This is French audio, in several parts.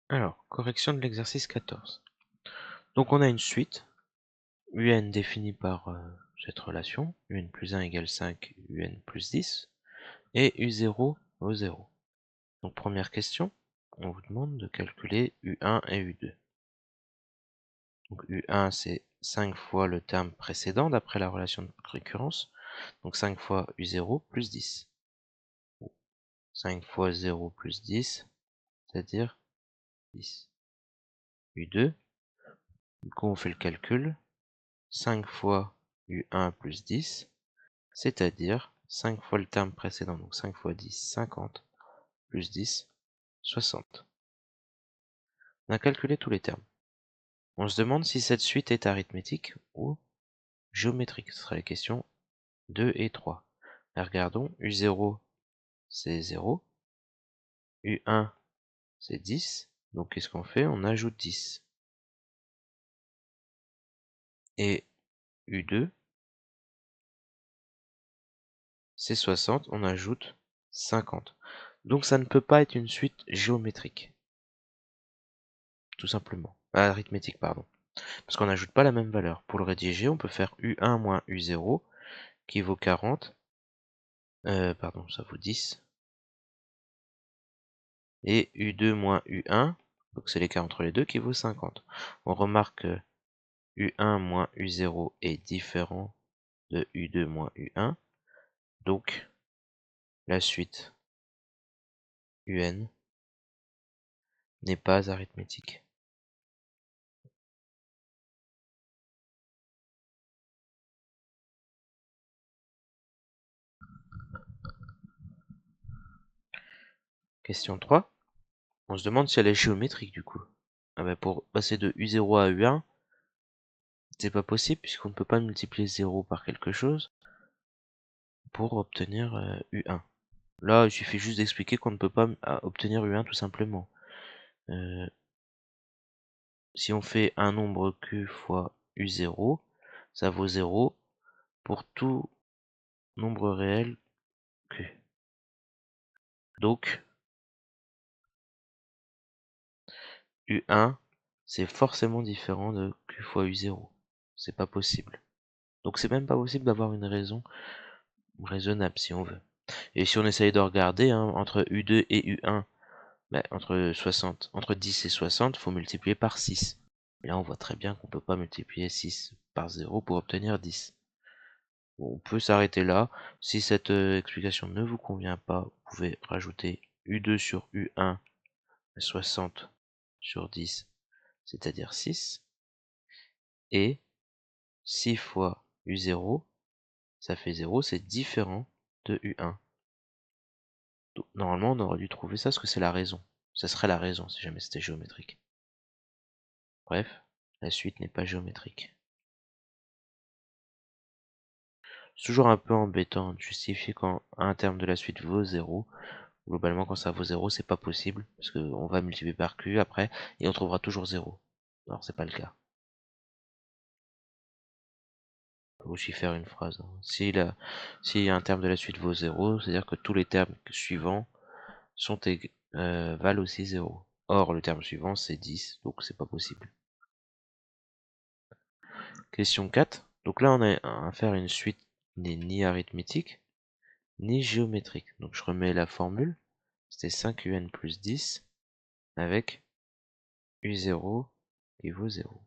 Alors, correction de l'exercice 14. Donc on a une suite, un définie par cette relation, un plus 1 égale 5, un plus 10, et u0 vaut 0. Donc première question, on vous demande de calculer u1 et u2. Donc u1 c'est 5 fois le terme précédent d'après la relation de récurrence, donc 5 fois u0 plus 10. 5 fois 0 plus 10, c'est-à-dire 10. u2, du coup on fait le calcul, 5 fois u1 plus 10, c'est-à-dire 5 fois le terme précédent, donc 5 fois 10, 50, plus 10, 60. On a calculé tous les termes. On se demande si cette suite est arithmétique ou géométrique. Ce sera les questions 2 et 3. Et regardons, u0 c'est 0, u1 c'est 10, donc qu'est-ce qu'on fait? On ajoute 10. Et u2 c'est 60, on ajoute 50. Donc ça ne peut pas être une suite géométrique, tout simplement. Arithmétique, pardon. Parce qu'on n'ajoute pas la même valeur. Pour le rédiger, on peut faire u1 moins u0 qui vaut 40. Pardon, ça vaut 10. Et u2 moins u1, donc c'est l'écart entre les deux, qui vaut 50. On remarque que u1 moins u0 est différent de u2 moins u1. Donc la suite un n'est pas arithmétique. Question 3. On se demande si elle est géométrique du coup. Ah bah pour passer de u0 à u1, c'est pas possible puisqu'on ne peut pas multiplier 0 par quelque chose pour obtenir u1. Là, il suffit juste d'expliquer qu'on ne peut pas obtenir u1 tout simplement. Si on fait un nombre q fois u0, ça vaut 0 pour tout nombre réel q. Donc, u1, c'est forcément différent de q fois u0. C'est pas possible. Donc c'est même pas possible d'avoir une raison raisonnable si on veut. Et si on essaye de regarder, hein, entre u2 et u1, bah, entre 10 et 60, il faut multiplier par 6. Et là, on voit très bien qu'on ne peut pas multiplier 6 par 0 pour obtenir 10. Bon, on peut s'arrêter là. Si cette explication ne vous convient pas, vous pouvez rajouter u2 sur u1, 60 sur 10, c'est-à-dire 6. Et 6 fois u0, ça fait 0, c'est différent de u1. Donc, normalement, on aurait dû trouver ça parce que c'est la raison. Ça serait la raison si jamais c'était géométrique. Bref, la suite n'est pas géométrique. C'est toujours un peu embêtant de justifier quand un terme de la suite vaut 0. Globalement, quand ça vaut 0, c'est pas possible, parce qu'on va multiplier par q après, et on trouvera toujours 0. Alors c'est pas le cas. On peut aussi faire une phrase. Si un terme de la suite vaut 0, c'est-à-dire que tous les termes suivants valent aussi 0. Or, le terme suivant, c'est 10, donc c'est pas possible. Question 4. Donc là, on a à faire une suite n'est ni arithmétique, ni géométrique. Donc je remets la formule. C'était 5un plus 10 avec u0 qui vaut 0.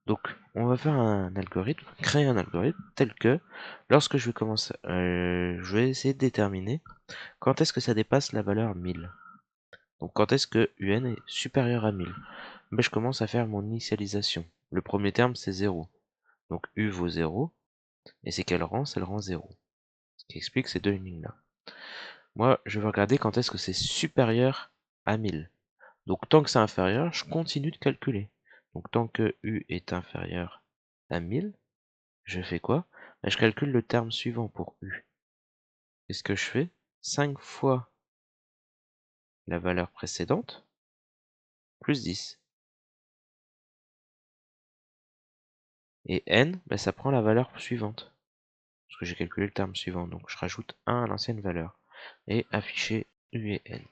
Donc on va faire un algorithme, créer un algorithme tel que lorsque je vais commencer, je vais essayer de déterminer quand est-ce que ça dépasse la valeur 1000. Donc quand est-ce que un est supérieur à 1000. Ben, je commence à faire mon initialisation. Le premier terme c'est 0. Donc u vaut 0. Et c'est quel rang? C'est le rang 0. Ce qui explique ces deux lignes-là. Moi, je vais regarder quand est-ce que c'est supérieur à 1000. Donc tant que c'est inférieur, je continue de calculer. Donc tant que u est inférieur à 1000, je fais quoi? Ben, je calcule le terme suivant pour u. Qu'est-ce que je fais? 5 fois la valeur précédente, plus 10. Et n, ben, ça prend la valeur suivante. Parce que j'ai calculé le terme suivant. Donc je rajoute 1 à l'ancienne valeur. Et afficher u et n.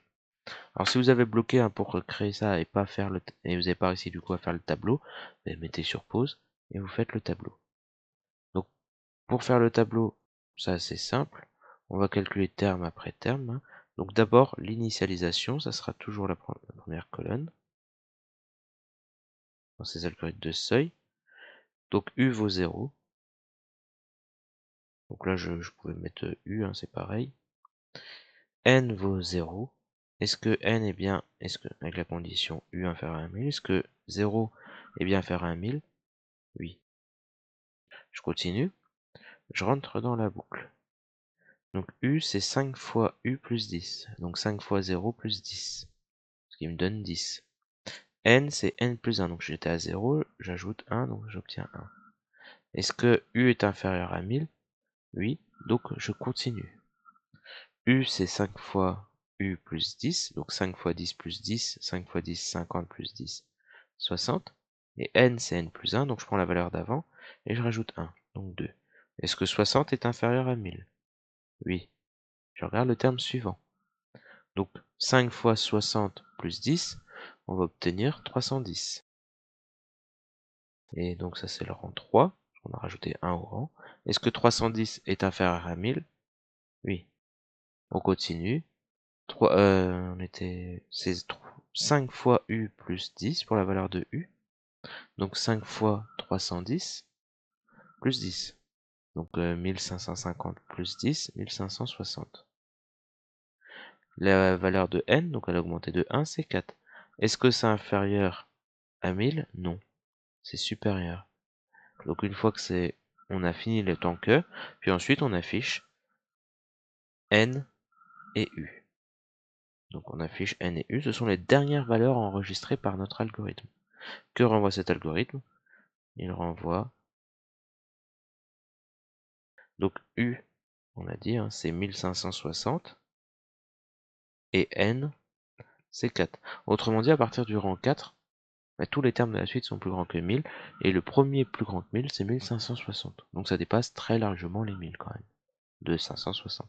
Alors si vous avez bloqué pour créer ça et pas faire et vous n'avez pas réussi du coup à faire le tableau, ben, mettez sur pause et vous faites le tableau. Donc pour faire le tableau, c'est assez simple. On va calculer terme après terme, hein. Donc d'abord l'initialisation, ça sera toujours la première colonne dans ces algorithmes de seuil. Donc U vaut 0. Donc là je pouvais mettre U, hein, c'est pareil. N vaut 0. Est-ce que N est bien, avec la condition U inférieur à 1000, est-ce que 0 est bien inférieur à 1000? Oui. Je continue, je rentre dans la boucle. Donc U c'est 5 fois U plus 10. Donc 5 fois 0 plus 10. Ce qui me donne 10. N c'est N plus 1. Donc j'étais à 0, j'ajoute 1, donc j'obtiens 1. Est-ce que U est inférieur à 1000? Oui. Donc je continue. U c'est 5 fois U plus 10. Donc 5 fois 10 plus 10. 5 fois 10, 50 plus 10, 60. Et N c'est N plus 1. Donc je prends la valeur d'avant et je rajoute 1. Donc 2. Est-ce que 60 est inférieur à 1000? Oui. Je regarde le terme suivant. Donc 5 fois 60 plus 10, on va obtenir 310. Et donc ça c'est le rang 3, on a rajouté 1 au rang. Est-ce que 310 est inférieur à 1000? Oui. On continue. C'est 5 fois U plus 10 pour la valeur de U. Donc 5 fois 310 plus 10. Donc 1550 plus 10, 1560. La valeur de N, donc elle a augmenté de 1, c'est 4. Est-ce que c'est inférieur à 1000? Non, c'est supérieur. Donc une fois que on a fini le temps que, puis ensuite on affiche N et U. Donc on affiche N et U, ce sont les dernières valeurs enregistrées par notre algorithme. Que renvoie cet algorithme? Il renvoie, donc U, on a dit, hein, c'est 1560, et N, c'est 4. Autrement dit, à partir du rang 4, bah, tous les termes de la suite sont plus grands que 1000, et le premier plus grand que 1000, c'est 1560. Donc ça dépasse très largement les 1000 quand même, de 560.